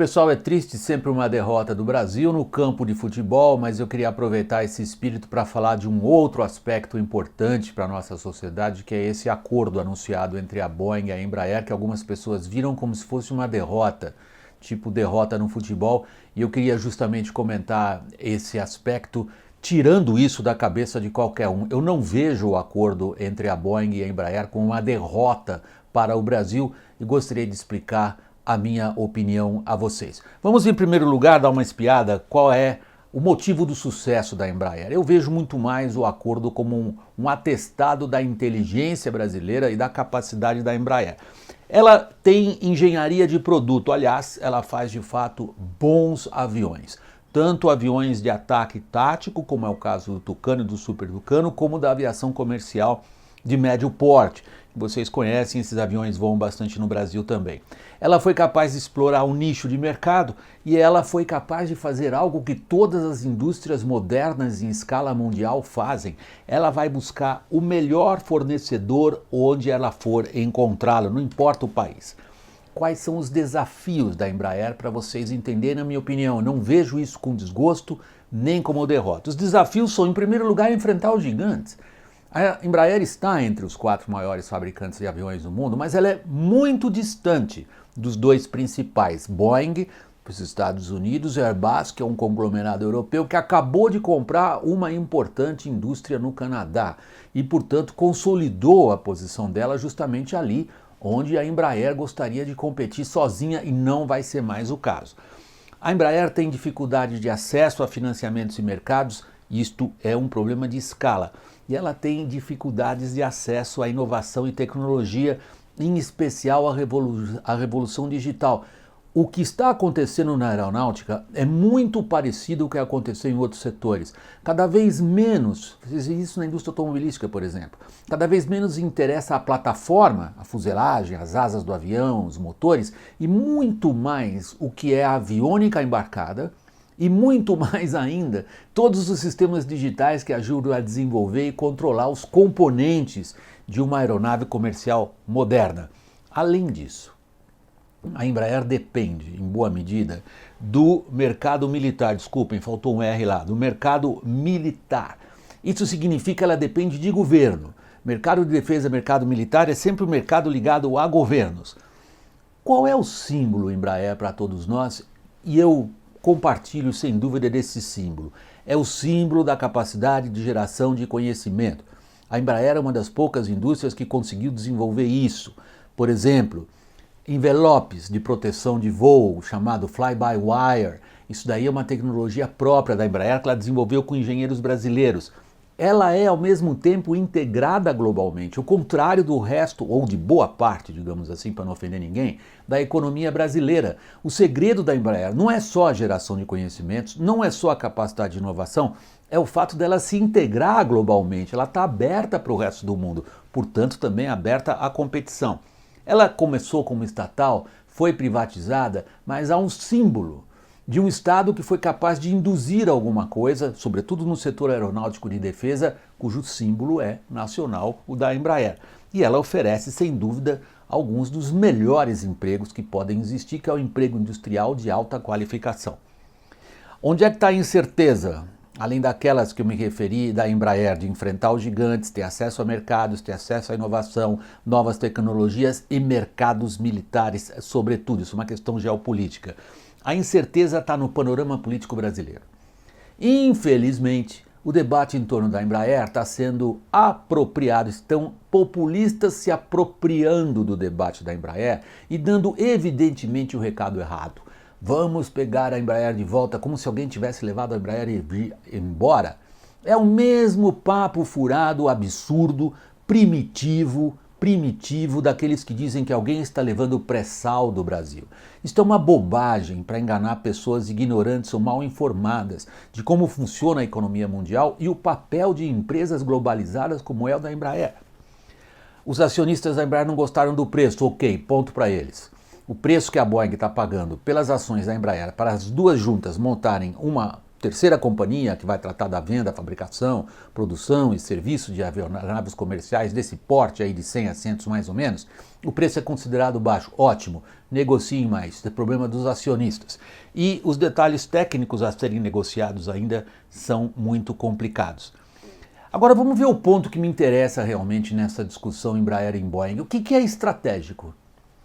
Pessoal, é triste sempre uma derrota do Brasil no campo de futebol, mas eu queria aproveitar esse espírito para falar de um outro aspecto importante para a nossa sociedade, que é esse acordo anunciado entre a Boeing e a Embraer, que algumas pessoas viram como se fosse uma derrota, tipo derrota no futebol, e eu queria justamente comentar esse aspecto, tirando isso da cabeça de qualquer um. Eu não vejo o acordo entre a Boeing e a Embraer como uma derrota para o Brasil e gostaria de explicar a minha opinião a vocês. Vamos em primeiro lugar dar uma espiada qual é o motivo do sucesso da Embraer. Eu vejo muito mais o acordo como um atestado da inteligência brasileira e da capacidade da Embraer. Ela tem engenharia de produto, aliás, ela faz de fato bons aviões. Tanto aviões de ataque tático, como é o caso do Tucano e do Super Tucano, como da aviação comercial de médio porte. Vocês conhecem, esses aviões voam bastante no Brasil também. Ela foi capaz de explorar um nicho de mercado e ela foi capaz de fazer algo que todas as indústrias modernas em escala mundial fazem. Ela vai buscar o melhor fornecedor onde ela for encontrá-lo, não importa o país. Quais são os desafios da Embraer para vocês entenderem, na minha opinião? Eu não vejo isso com desgosto nem como derrota. Os desafios são, em primeiro lugar, enfrentar os gigantes. A Embraer está entre os 4 maiores fabricantes de aviões do mundo, mas ela é muito distante dos 2 principais, Boeing, para os Estados Unidos, e Airbus, que é um conglomerado europeu que acabou de comprar uma importante indústria no Canadá e, portanto, consolidou a posição dela justamente ali, onde a Embraer gostaria de competir sozinha e não vai ser mais o caso. A Embraer tem dificuldade de acesso a financiamentos e mercados, isto é um problema de escala. E ela tem dificuldades de acesso à inovação e tecnologia, em especial à revolução digital. O que está acontecendo na aeronáutica é muito parecido com o que aconteceu em outros setores. Cada vez menos, isso na indústria automobilística, por exemplo, cada vez menos interessa a plataforma, a fuselagem, as asas do avião, os motores, e muito mais o que é a aviônica embarcada, e muito mais ainda, todos os sistemas digitais que ajudam a desenvolver e controlar os componentes de uma aeronave comercial moderna. Além disso, a Embraer depende, em boa medida, do mercado militar. Desculpem, faltou um R lá, do mercado militar. Isso significa que ela depende de governo. Mercado de defesa, mercado militar é sempre um mercado ligado a governos. Qual é o símbolo Embraer para todos nós? E eu compartilho sem dúvida desse símbolo. É o símbolo da capacidade de geração de conhecimento. A Embraer é uma das poucas indústrias que conseguiu desenvolver isso. Por exemplo, envelopes de proteção de voo, chamado fly-by-wire. Isso daí é uma tecnologia própria da Embraer que ela desenvolveu com engenheiros brasileiros. Ela é ao mesmo tempo integrada globalmente, o contrário do resto, ou de boa parte, digamos assim, para não ofender ninguém, da economia brasileira. O segredo da Embraer não é só a geração de conhecimentos, não é só a capacidade de inovação, é o fato dela se integrar globalmente, ela está aberta para o resto do mundo, portanto também aberta à competição. Ela começou como estatal, foi privatizada, mas há um símbolo de um Estado que foi capaz de induzir alguma coisa, sobretudo no setor aeronáutico de defesa, cujo símbolo é nacional, o da Embraer. E ela oferece, sem dúvida, alguns dos melhores empregos que podem existir, que é o emprego industrial de alta qualificação. Onde é que está a incerteza? Além daquelas que eu me referi da Embraer, de enfrentar os gigantes, ter acesso a mercados, ter acesso à inovação, novas tecnologias e mercados militares, sobretudo, isso é uma questão geopolítica. A incerteza está no panorama político brasileiro. Infelizmente, o debate em torno da Embraer está sendo apropriado, estão populistas se apropriando do debate da Embraer e dando evidentemente o recado errado. Vamos pegar a Embraer de volta como se alguém tivesse levado a Embraer embora. É o mesmo papo furado, absurdo, primitivo daqueles que dizem que alguém está levando o pré-sal do Brasil. Isto é uma bobagem para enganar pessoas ignorantes ou mal informadas de como funciona a economia mundial e o papel de empresas globalizadas como é o da Embraer. Os acionistas da Embraer não gostaram do preço, ok, ponto para eles. O preço que a Boeing está pagando pelas ações da Embraer para as duas juntas montarem uma terceira companhia que vai tratar da venda, fabricação, produção e serviço de aeronaves comerciais desse porte aí de 100 assentos mais ou menos, o preço é considerado baixo. Ótimo, negociem mais, é problema dos acionistas. E os detalhes técnicos a serem negociados ainda são muito complicados. Agora vamos ver o ponto que me interessa realmente nessa discussão Embraer e Boeing. O que é estratégico?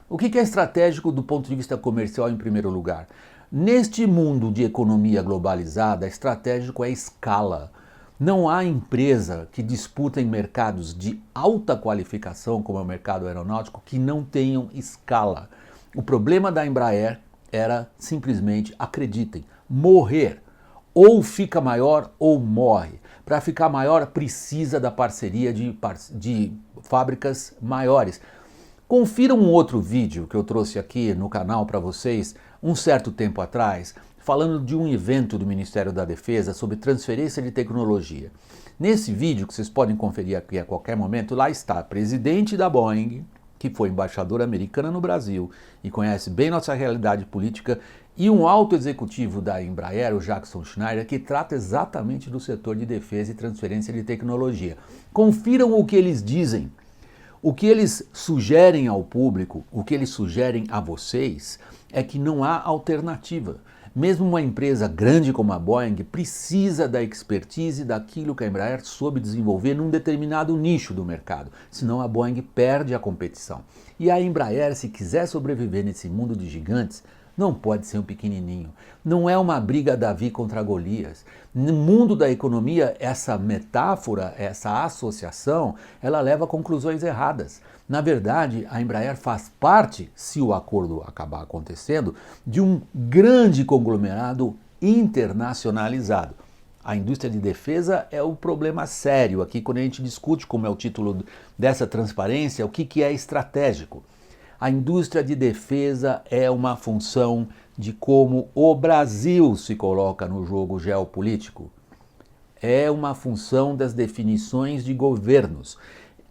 O que é estratégico do ponto de vista comercial em primeiro lugar? Neste mundo de economia globalizada, estratégico é escala. Não há empresa que disputa em mercados de alta qualificação, como é o mercado aeronáutico, que não tenham escala. O problema da Embraer era simplesmente, acreditem, morrer. Ou fica maior ou morre. Para ficar maior precisa da parceria de fábricas maiores. Confiram um outro vídeo que eu trouxe aqui no canal para vocês um certo tempo atrás, falando de um evento do Ministério da Defesa sobre transferência de tecnologia. Nesse vídeo, que vocês podem conferir aqui a qualquer momento, lá está a presidente da Boeing, que foi embaixadora americana no Brasil e conhece bem nossa realidade política, e um alto executivo da Embraer, o Jackson Schneider, que trata exatamente do setor de defesa e transferência de tecnologia. Confiram o que eles dizem. O que eles sugerem ao público, o que eles sugerem a vocês, é que não há alternativa. Mesmo uma empresa grande como a Boeing precisa da expertise daquilo que a Embraer soube desenvolver num determinado nicho do mercado, senão a Boeing perde a competição. E a Embraer, se quiser sobreviver nesse mundo de gigantes, não pode ser um pequenininho. Não é uma briga Davi contra Golias. No mundo da economia, essa metáfora, essa associação, ela leva a conclusões erradas. Na verdade, a Embraer faz parte, se o acordo acabar acontecendo, de um grande conglomerado internacionalizado. A indústria de defesa é o problema sério aqui quando a gente discute, como é o título dessa transparência, o que é estratégico. A indústria de defesa é uma função de como o Brasil se coloca no jogo geopolítico. É uma função das definições de governos,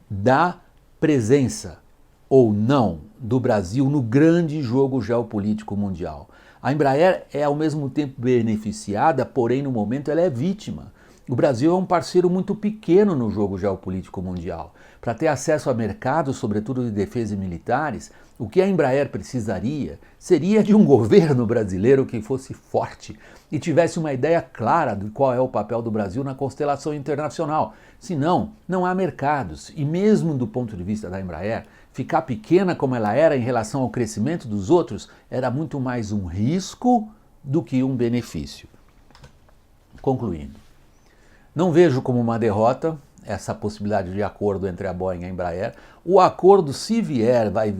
da presença ou não do Brasil no grande jogo geopolítico mundial. A Embraer é ao mesmo tempo beneficiada, porém no momento ela é vítima. O Brasil é um parceiro muito pequeno no jogo geopolítico mundial. Para ter acesso a mercados, sobretudo de defesa e militares, o que a Embraer precisaria seria de um governo brasileiro que fosse forte e tivesse uma ideia clara de qual é o papel do Brasil na constelação internacional. Senão, não há mercados. E mesmo do ponto de vista da Embraer, ficar pequena como ela era em relação ao crescimento dos outros era muito mais um risco do que um benefício. Concluindo. Não vejo como uma derrota essa possibilidade de acordo entre a Boeing e a Embraer. O acordo, se vier, vai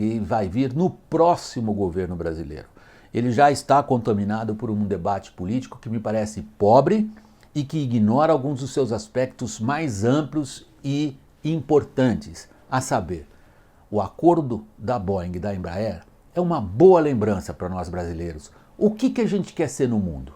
vir no próximo governo brasileiro. Ele já está contaminado por um debate político que me parece pobre e que ignora alguns dos seus aspectos mais amplos e importantes, a saber, o acordo da Boeing e da Embraer é uma boa lembrança para nós brasileiros. O que a gente quer ser no mundo?